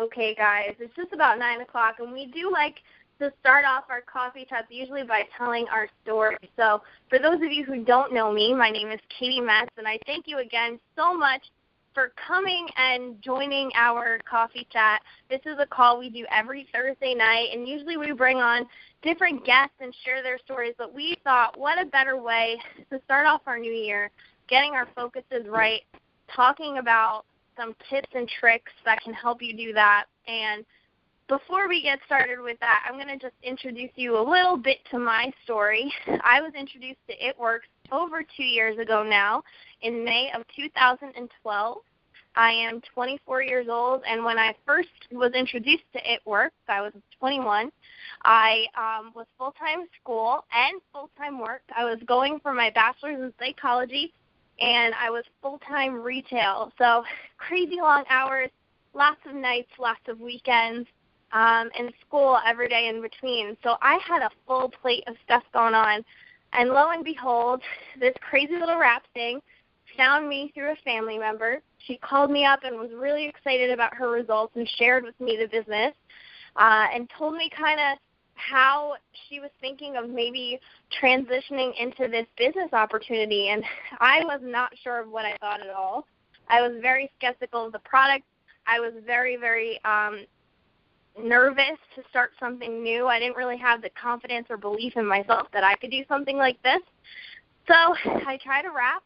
Okay, guys, it's just about 9 o'clock, and we do like to start off our coffee chats usually by telling our story. So for those of you who don't know me, my name is Caity Metz, and I thank you again so much for coming and joining our coffee chat. This is a call we do every Thursday night, and usually we bring on different guests and share their stories, but we thought what a better way to start off our new year, getting our focuses right, talking about some tips and tricks that can help you do that. And before we get started with that, I'm going to just introduce you a little bit to my story. I was introduced to It Works over 2 years ago now, in May of 2012. I am 24 years old, and when I first was introduced to It Works, I was 21. I was full-time school and full-time work. I was going for my bachelor's in psychology, and I was full-time retail. So crazy long hours, lots of nights, lots of weekends, and school every day in between. So I had a full plate of stuff going on. And lo and behold, this crazy little rap thing found me through a family member. She called me up and was really excited about her results and shared with me the business and told me kind of how she was thinking of maybe transitioning into this business opportunity. And I was not sure of what I thought at all. I was very skeptical of the product. I was very, very nervous to start something new. I didn't really have the confidence or belief in myself that I could do something like this. So I tried a wrap.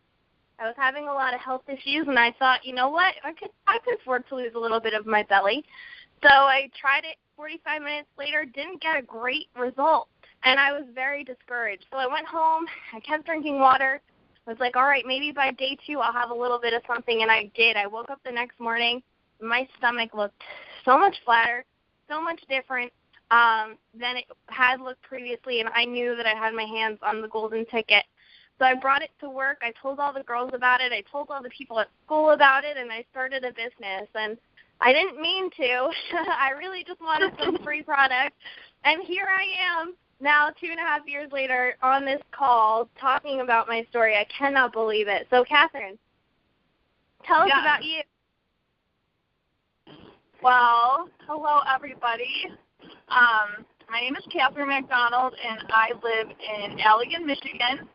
I was having a lot of health issues, and I thought, you know what, I could afford to lose a little bit of my belly. So I tried it. 45 minutes later, didn't get a great result, and I was very discouraged. So I went home. I kept drinking water. I was like, all right, maybe by day 2 I'll have a little bit of something, and I did. I woke up the next morning. My stomach looked so much flatter, so much different than it had looked previously, and I knew that I had my hands on the golden ticket. So I brought it to work. I told all the girls about it. I told all the people at school about it, and I started a business. And I didn't mean to. I really just wanted some free product. And here I am now 2.5 years later on this call talking about my story. I cannot believe it. So, Catherine, tell us about you. Well, hello, everybody. My name is Catherine McDonald, and I live in Allegan, Michigan,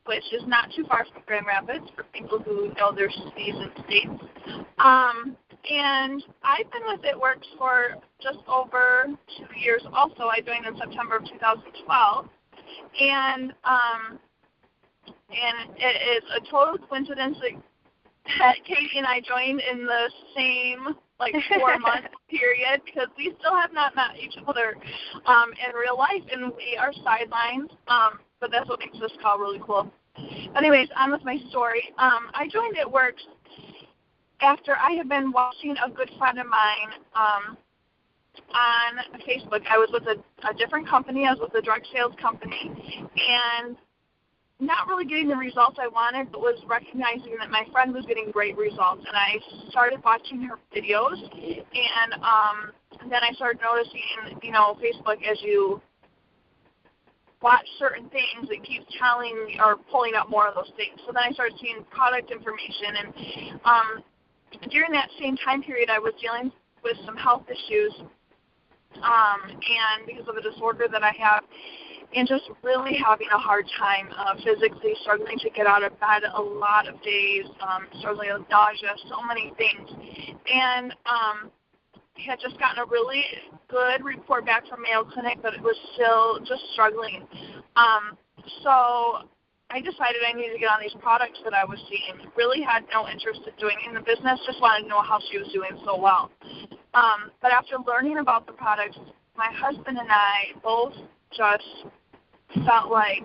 which is not too far from Grand Rapids for people who know their cities and states. And I've been with It Works for just over 2 years also. I joined in September of 2012. And it is a total coincidence that Caity and I joined in the same 4-month period, because we still have not met each other in real life, and we are sidelines, but that's what makes this call really cool. Anyways, on with my story. I joined It Works after I had been watching a good friend of mine on Facebook. I was with a different company. I was with a drug sales company, and not really getting the results I wanted, but was recognizing that my friend was getting great results. And I started watching her videos, and then I started noticing, Facebook, as you watch certain things, it keeps telling or pulling up more of those things. So then I started seeing product information, and during that same time period, I was dealing with some health issues, and because of a disorder that I have, and just really having a hard time physically struggling to get out of bed a lot of days, struggling with nausea, so many things. And had just gotten a really good report back from Mayo Clinic, but it was still just struggling. So I decided I needed to get on these products that I was seeing. Really had no interest in doing in the business, just wanted to know how she was doing so well. But after learning about the products, my husband and I both just felt like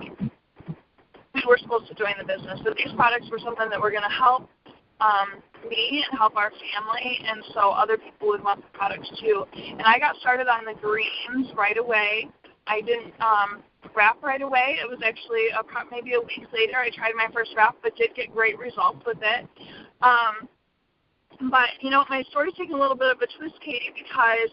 we were supposed to join the business, that these products were something that were going to help me and help our family, and so other people would want the products too. And I got started on the greens right away. I didn't wrap right away. It was actually maybe a week later I tried my first wrap, but did get great results with it. But, my story's taking a little bit of a twist, Caity, because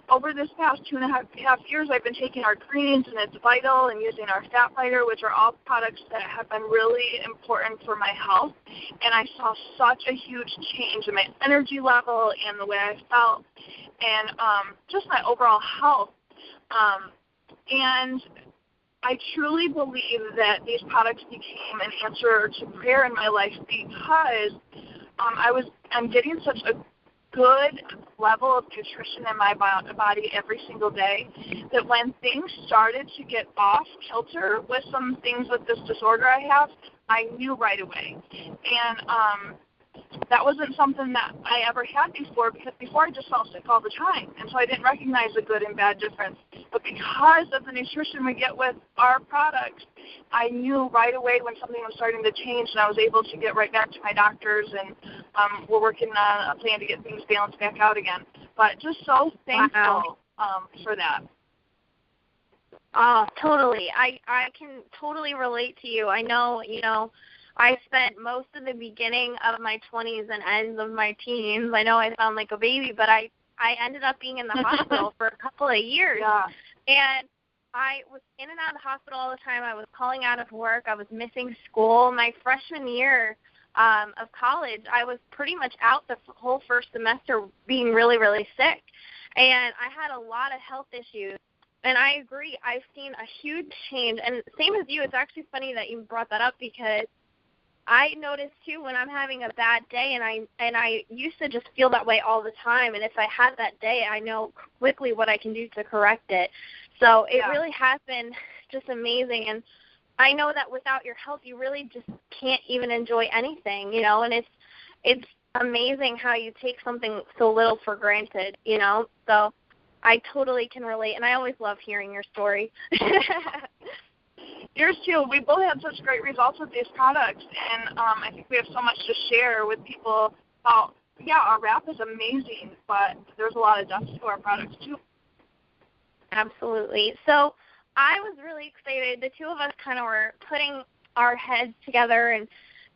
over this past 2.5 years, I've been taking our greens and it's vital, and using our fat fighter, which are all products that have been really important for my health. And I saw such a huge change in my energy level and the way I felt. and just my overall health. And I truly believe that these products became an answer to prayer in my life because I'm getting such a good level of nutrition in my body every single day that when things started to get off kilter with some things with this disorder I have, I knew right away. And that wasn't something that I ever had before, because before I just felt sick all the time, and so I didn't recognize the good and bad difference. But because of the nutrition we get with our products, I knew right away when something was starting to change, and I was able to get right back to my doctors, and we're working on a plan to get things balanced back out again. But just so thankful for that. Oh, totally. I can totally relate to you. I know, I spent most of the beginning of my 20s and ends of my teens. I know I sound like a baby, but I ended up being in the hospital for a couple of years. Yeah. And I was in and out of the hospital all the time. I was calling out of work. I was missing school. My freshman year of college, I was pretty much out the whole first semester being really, really sick. And I had a lot of health issues. And I agree. I've seen a huge change. And same as you, it's actually funny that you brought that up, because I notice too when I'm having a bad day, and I used to just feel that way all the time, and if I had that day, I know quickly what I can do to correct it. So it really has been just amazing, and I know that without your health, you really just can't even enjoy anything, and it's amazing how you take something so little for granted, So I totally can relate, and I always love hearing your story. Yours too. We both had such great results with these products, and I think we have so much to share with people about, our wrap is amazing, but there's a lot of depth to our products too. Absolutely. So I was really excited. The two of us kind of were putting our heads together and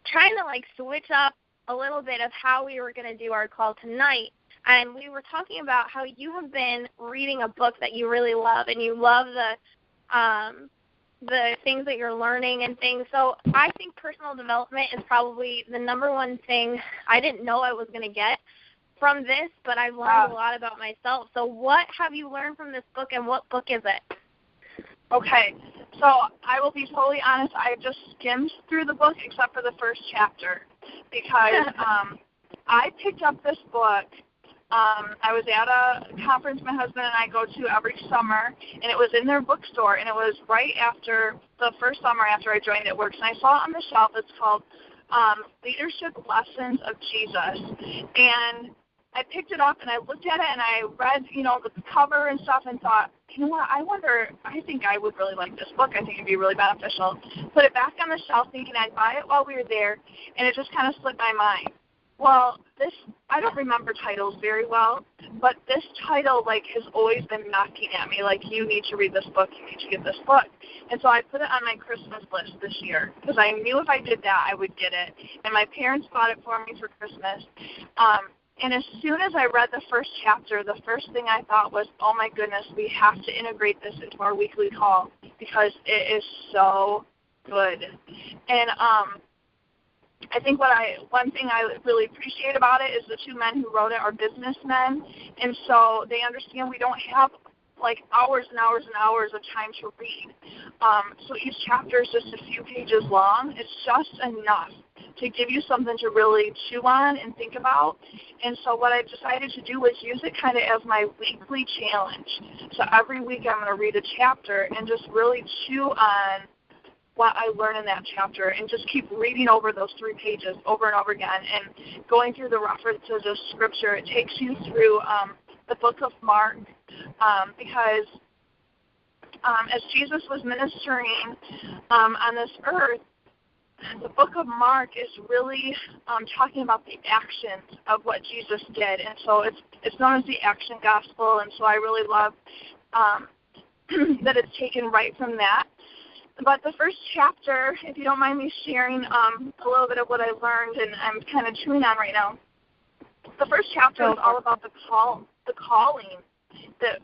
trying to switch up a little bit of how we were going to do our call tonight. And we were talking about how you have been reading a book that you really love, and you love the things that you're learning and things. So I think personal development is probably the number one thing I didn't know I was going to get from this, but I've learned a lot about myself. So what have you learned from this book, and what book is it? Okay, so I will be totally honest. I just skimmed through the book except for the first chapter, because I picked up this book. I was at a conference my husband and I go to every summer, and it was in their bookstore, and it was right after the first summer after I joined It Works, and I saw it on the shelf. It's called Leadership Lessons of Jesus, and I picked it up, and I looked at it, and I read, the cover and stuff, and thought, you know what, I think I would really like this book. I think it'd be really beneficial. Put it back on the shelf thinking I'd buy it while we were there, and it just kind of slipped my mind. Well, I don't remember titles very well, but this title, has always been knocking at me, you need to read this book, you need to get this book. And so I put it on my Christmas list this year, because I knew if I did that, I would get it. And my parents bought it for me for Christmas. And as soon as I read the first chapter, the first thing I thought was, oh my goodness, we have to integrate this into our weekly call, because it is so good. And I think one thing I really appreciate about it is the two men who wrote it are businessmen, and so they understand we don't have hours and hours and hours of time to read. So each chapter is just a few pages long. It's just enough to give you something to really chew on and think about. And so what I decided to do was use it kind of as my weekly challenge. So every week I'm going to read a chapter and just really chew on what I learn in that chapter, and just keep reading over those 3 pages over and over again, and going through the references of Scripture. It takes you through the book of Mark, because as Jesus was ministering on this earth, the book of Mark is really talking about the actions of what Jesus did, and so it's known as the action gospel, and so I really love that it's taken right from that. But the first chapter, if you don't mind me sharing a little bit of what I learned and I'm kind of chewing on right now, the first chapter is all about the calling that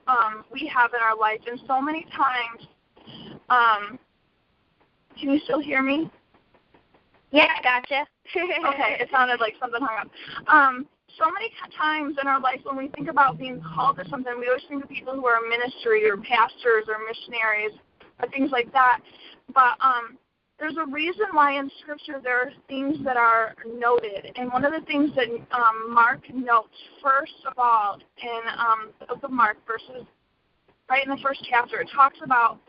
we have in our life. And so many times, can you still hear me? Yeah, I gotcha. Okay, it sounded like something hung up. so many times in our life when we think about being called to something, we always think of people who are in ministry or pastors or missionaries or things like that. But there's a reason why in Scripture there are things that are noted. And one of the things that Mark notes, first of all, in the book of Mark, right in the first chapter, it talks about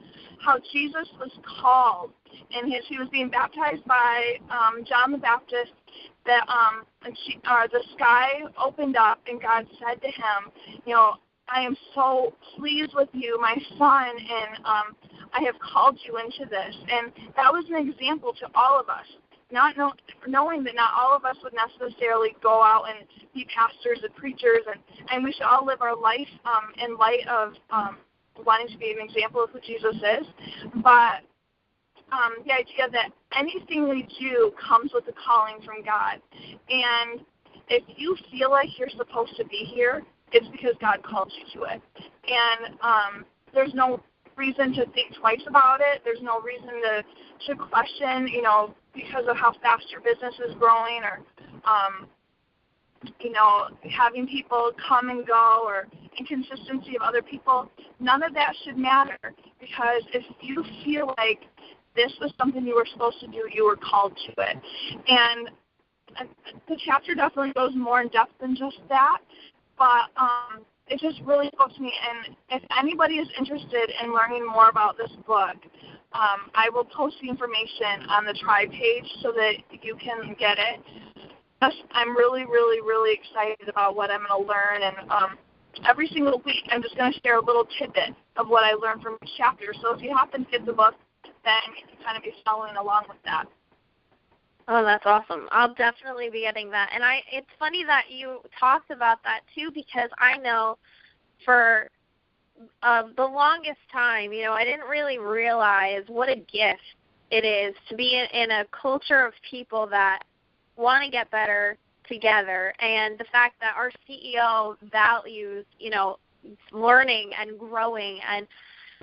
how Jesus was called, and he was being baptized by John the Baptist, that the sky opened up, and God said to him, I am so pleased with you, my son, and I have called you into this. And that was an example to all of us, knowing that not all of us would necessarily go out and be pastors and preachers, and we should all live our life in light of wanting to be an example of who Jesus is. But the idea that anything we do comes with a calling from God. And if you feel like you're supposed to be here, it's because God called you to it. And there's no reason to think twice about it. There's no reason to question, because of how fast your business is growing, or having people come and go, or inconsistency of other people. None of that should matter, because if you feel like this was something you were supposed to do, you were called to it. And the chapter definitely goes more in depth than just that, but it just really spoke to me. And if anybody is interested in learning more about this book, I will post the information on the Tribe page so that you can get it. I'm really, really, really excited about what I'm going to learn, and every single week I'm just going to share a little tidbit of what I learned from each chapter. So if you happen to get the book, then you can kind of be following along with that. Oh, that's awesome. I'll definitely be getting that. And it's funny that you talked about that, too, because I know for the longest time, I didn't really realize what a gift it is to be in a culture of people that want to get better together, and the fact that our CEO values, learning and growing, and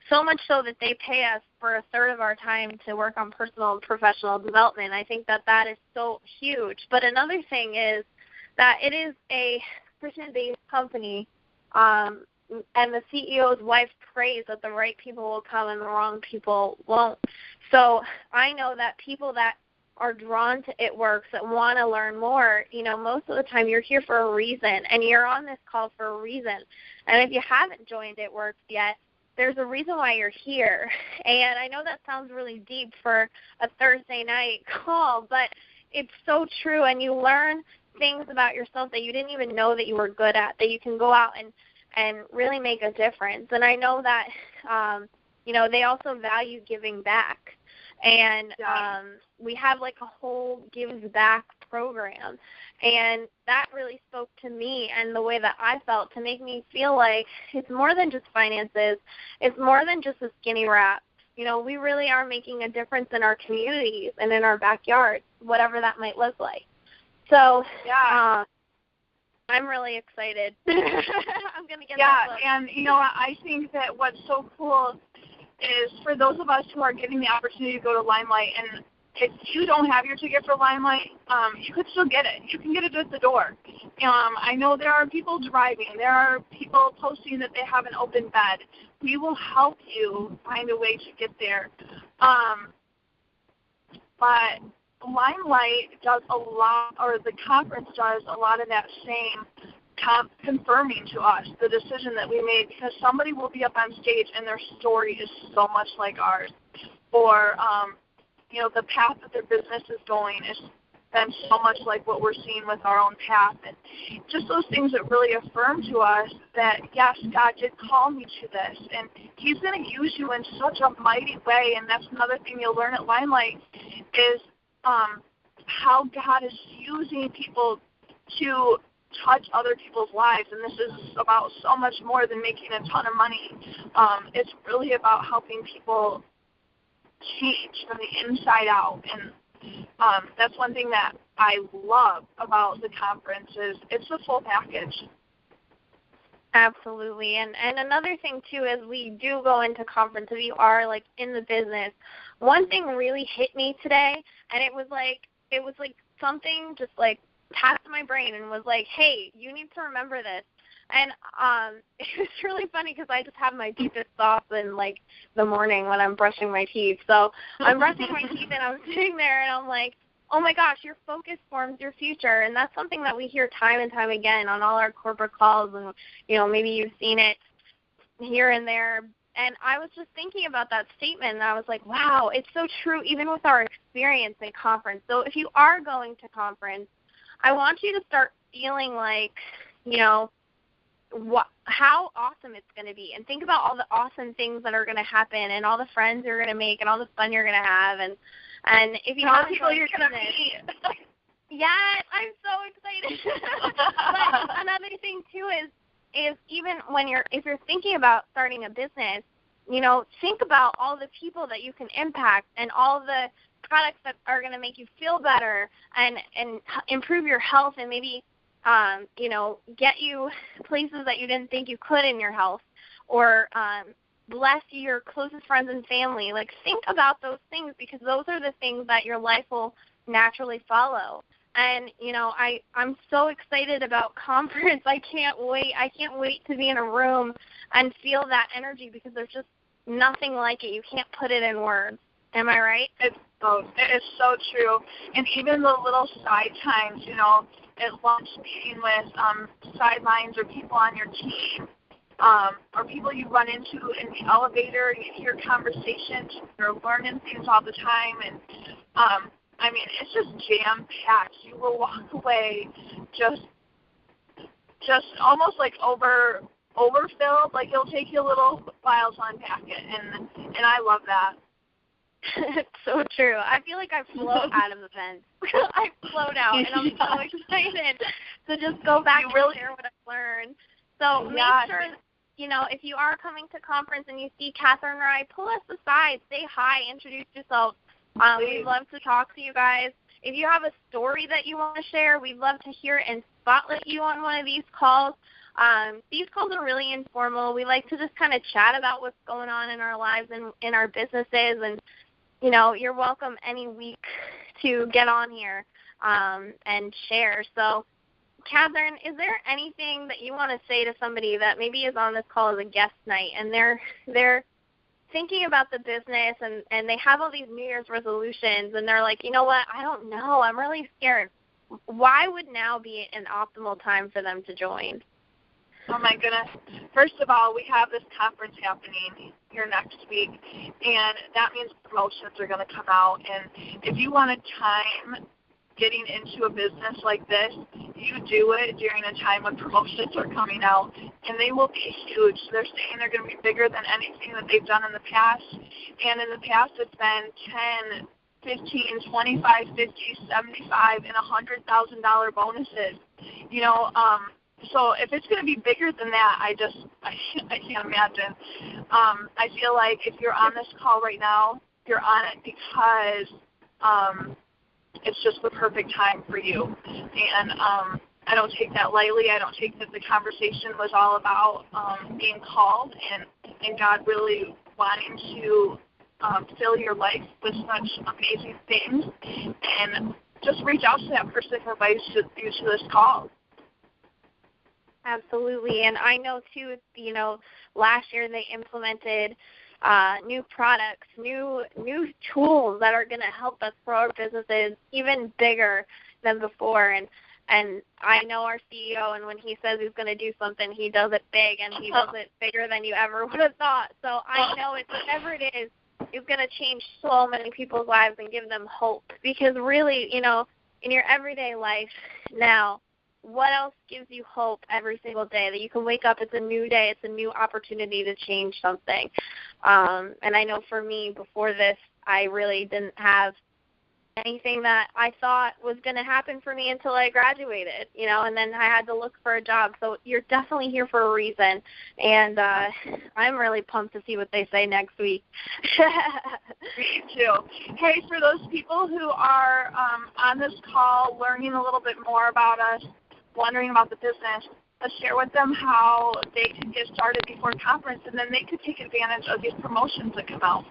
so much so that they pay us for a third of our time to work on personal and professional development. I think that is so huge. But another thing is that it is a Christian-based company, and the CEO's wife prays that the right people will come and the wrong people won't. So I know that people that are drawn to It Works, that want to learn more, most of the time you're here for a reason, and you're on this call for a reason. And if you haven't joined It Works yet, there's a reason why you're here. And I know that sounds really deep for a Thursday night call, but it's so true, and you learn things about yourself that you didn't even know that you were good at, that you can go out and really make a difference. And I know that, they also value giving back. And we have like a whole Gives Back program. And that really spoke to me and the way that I felt, to make me feel like it's more than just finances. It's more than just a skinny wrap. We really are making a difference in our communities and in our backyards, whatever that might look like. So I'm really excited. I'm going to get that book. And, I think that what's so cool is for those of us who are getting the opportunity to go to Limelight, and if you don't have your ticket for Limelight, you could still get it. You can get it at the door. I know there are people driving. There are people posting that they have an open bed. We will help you find a way to get there. But Limelight does a lot, or the conference does a lot of that same confirming to us the decision that we made, because somebody will be up on stage and their story is so much like ours, or the path that their business is going is been so much like what we're seeing with our own path, and just those things that really affirm to us that yes, God did call me to this, and He's going to use you in such a mighty way. And that's another thing you'll learn at Limelight is how God is using people to touch other people's lives. And this is about so much more than making a ton of money. It's really about helping people change from the inside out. And that's one thing that I love about the conference is it's a full package. Absolutely. And another thing, too, is we do go into conference, if you are, like, in the business. One thing really hit me today, and it was like something just, like, tapped my brain and was like, hey, you need to remember this. And it was really funny because I just have my deepest thoughts in, like, the morning when I'm brushing my teeth. So I'm brushing my teeth, and I'm sitting there, and I'm like, oh, my gosh, your focus forms your future. And that's something that we hear time and time again on all our corporate calls. And, you know, maybe you've seen it here and there. And I was just thinking about that statement, and I was like, wow, it's so true even with our experience in conference. So if you are going to conference, I want you to start feeling like, you know, how awesome it's going to be, and think about all the awesome things that are going to happen, and all the friends you're going to make, and all the fun you're going to have, and if you have people you're going to meet. Yes, I'm so excited. But another thing too is even if you're thinking about starting a business, you know, think about all the people that you can impact and all the products that are going to make you feel better and improve your health, and maybe you know, get you places that you didn't think you could in your health, or bless your closest friends and family. Like, think about those things, because those are the things that your life will naturally follow. And, you know, I'm so excited about conference. I can't wait. I can't wait to be in a room and feel that energy, because there's just nothing like it. You can't put it in words. Am I right? It is so true. And even the little side times, you know, at lunch meeting with sidelines or people on your team, or people you run into in the elevator, and you hear conversations, you're learning things all the time, and I mean, it's just jam-packed. You will walk away just almost like overfilled, like it'll take you a little while to unpack it, and I love that. It's so true. I feel like I float out of events. I float out, and I'm so excited to just go back and share what I've learned. So make sure, you know, if you are coming to conference and you see Catherine or I, pull us aside, say hi, introduce yourself. We'd love to talk to you guys. If you have a story that you want to share, we'd love to hear it and spotlight you on one of these calls. These calls are really informal. We like to just kind of chat about what's going on in our lives and in our businesses, and you know, you're welcome any week to get on here and share. So, Catherine, is there anything that you want to say to somebody that maybe is on this call as a guest night, and they're thinking about the business, and they have all these New Year's resolutions, and they're like, you know what, I don't know, I'm really scared. Why would now be an optimal time for them to join? Oh, my goodness. First of all, we have this conference happening here next week, and that means promotions are going to come out. And if you want a time getting into a business like this, you do it during a time when promotions are coming out, and they will be huge. They're saying they're going to be bigger than anything that they've done in the past. And in the past, it's been 10, 15, 25, 50, 75, and $100,000 bonuses. You know, so if it's going to be bigger than that, I can't imagine. I feel like if you're on this call right now, you're on it because it's just the perfect time for you. And I don't take that lightly. I don't take that the conversation was all about being called and God really wanting to fill your life with such amazing things. And just reach out to that person who invites you to this call. Absolutely. And I know, too, you know, last year they implemented new products, new tools that are going to help us grow our businesses even bigger than before. And I know our CEO, and when he says he's going to do something, he does it big, and he does it bigger than you ever would have thought. So I know it's whatever it is going to change so many people's lives and give them hope. Because really, you know, in your everyday life now, what else gives you hope every single day? That you can wake up, it's a new day, it's a new opportunity to change something. And I know for me, before this, I really didn't have anything that I thought was going to happen for me until I graduated, you know, and then I had to look for a job. So you're definitely here for a reason, and I'm really pumped to see what they say next week. Me too. Hey, for those people who are on this call learning a little bit more about us, wondering about the business, let's share with them how they can get started before conference, and then they could take advantage of these promotions that come out.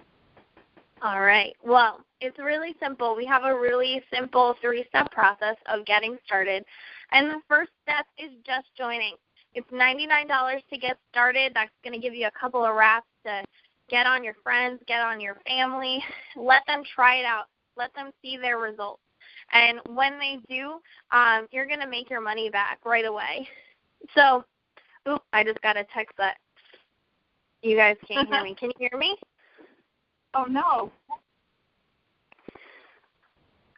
All right. Well, it's really simple. We have a really simple 3-step process of getting started. And the first step is just joining. It's $99 to get started. That's going to give you a couple of wraps to get on your friends, get on your family. Let them try it out. Let them see their results. And when they do, you're going to make your money back right away. So, I just got a text that you guys can't hear me. Can you hear me? Oh, no.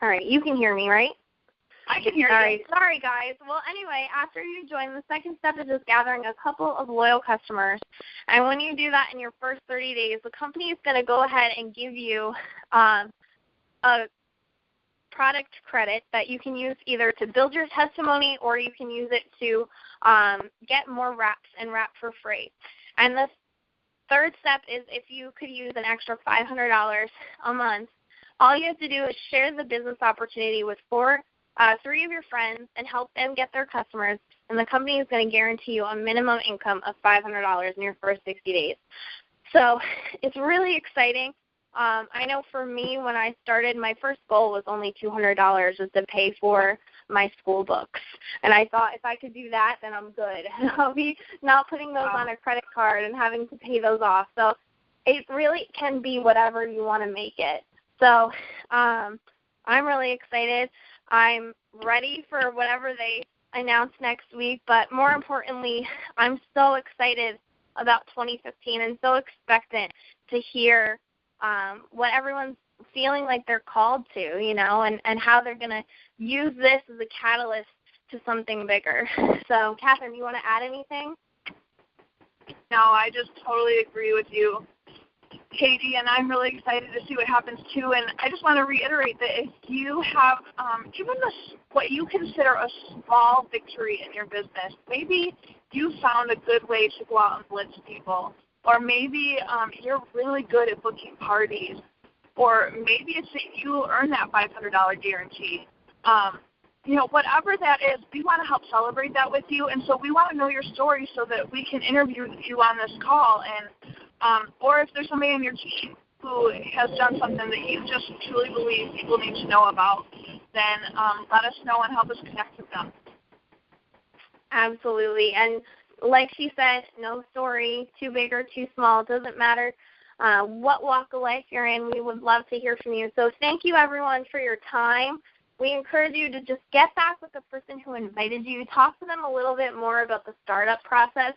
All right, you can hear me, right? I can hear you. All right, sorry, guys. Well, anyway, after you join, the second step is just gathering a couple of loyal customers. And when you do that in your first 30 days, the company is going to go ahead and give you a product credit that you can use either to build your testimony or you can use it to get more wraps and wrap for free. And the third step is if you could use an extra $500 a month, all you have to do is share the business opportunity with 3 of your friends and help them get their customers, and the company is going to guarantee you a minimum income of $500 in your first 60 days. So it's really exciting. I know for me, when I started, my first goal was only $200 just to pay for my school books. And I thought if I could do that, then I'm good. I'll be not putting those on a credit card and having to pay those off. So it really can be whatever you want to make it. So I'm really excited. I'm ready for whatever they announce next week. But more importantly, I'm so excited about 2015 and so expectant to hear what everyone's feeling like they're called to, and how they're going to use this as a catalyst to something bigger. So, Catherine, you want to add anything? No, I just totally agree with you, Caity, and I'm really excited to see what happens too. And I just want to reiterate that if you have even what you consider a small victory in your business, maybe you found a good way to go out and blitz people, or maybe you're really good at booking parties, or maybe it's that you earn that $500 guarantee. Whatever that is, we want to help celebrate that with you, and so we want to know your story so that we can interview you on this call. And or if there's somebody on your team who has done something that you just truly believe people need to know about, then let us know and help us connect with them. Absolutely. And like she said, no story, too big or too small, doesn't matter what walk of life you're in. We would love to hear from you. So thank you, everyone, for your time. We encourage you to just get back with the person who invited you, talk to them a little bit more about the startup process,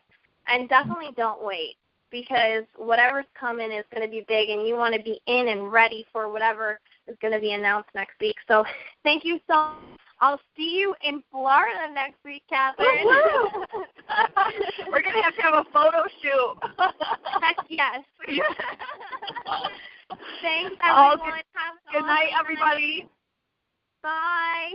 and definitely don't wait, because whatever's coming is going to be big, and you want to be in and ready for whatever is going to be announced next week. So thank you so much. I'll see you in Florida next week, Catherine. We're going to have a photo shoot. Heck yes. Thanks, everyone. Good night, everybody. Bye.